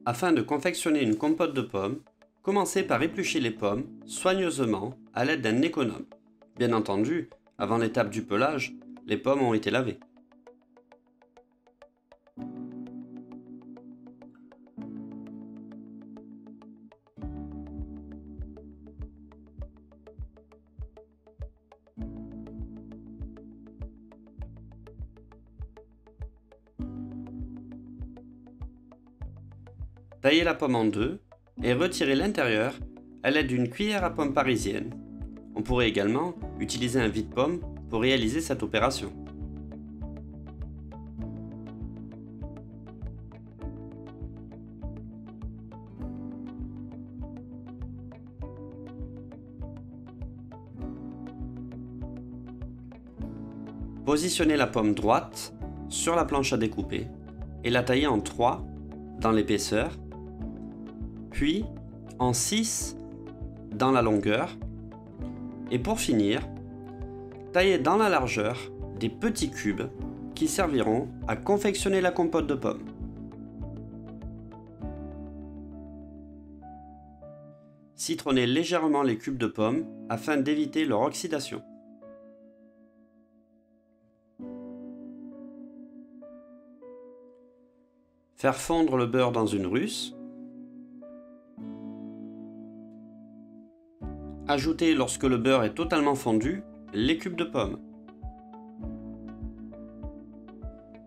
Afin de confectionner une compote de pommes, commencez par éplucher les pommes soigneusement à l'aide d'un économe. Bien entendu, avant l'étape du pelage, les pommes ont été lavées. Taillez la pomme en deux et retirez l'intérieur à l'aide d'une cuillère à pomme parisienne. On pourrait également utiliser un vide-pomme pour réaliser cette opération. Positionnez la pomme droite sur la planche à découper et la taillez en 3 dans l'épaisseur, puis en 6 dans la longueur, et pour finir, taillez dans la largeur des petits cubes qui serviront à confectionner la compote de pommes. Citronnez légèrement les cubes de pommes afin d'éviter leur oxydation. Faire fondre le beurre dans une russe. Ajoutez, lorsque le beurre est totalement fondu, les cubes de pommes.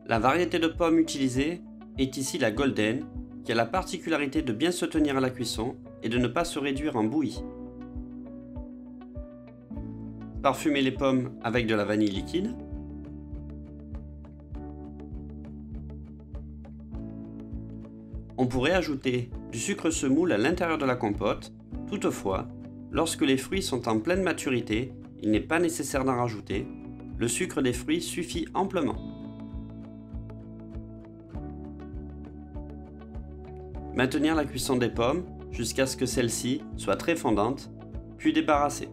La variété de pommes utilisée est ici la Golden, qui a la particularité de bien se tenir à la cuisson et de ne pas se réduire en bouillie. Parfumez les pommes avec de la vanille liquide. On pourrait ajouter du sucre semoule à l'intérieur de la compote. Toutefois, lorsque les fruits sont en pleine maturité, il n'est pas nécessaire d'en rajouter. Le sucre des fruits suffit amplement. Maintenir la cuisson des pommes jusqu'à ce que celle-ci soit très fondante, puis débarrasser.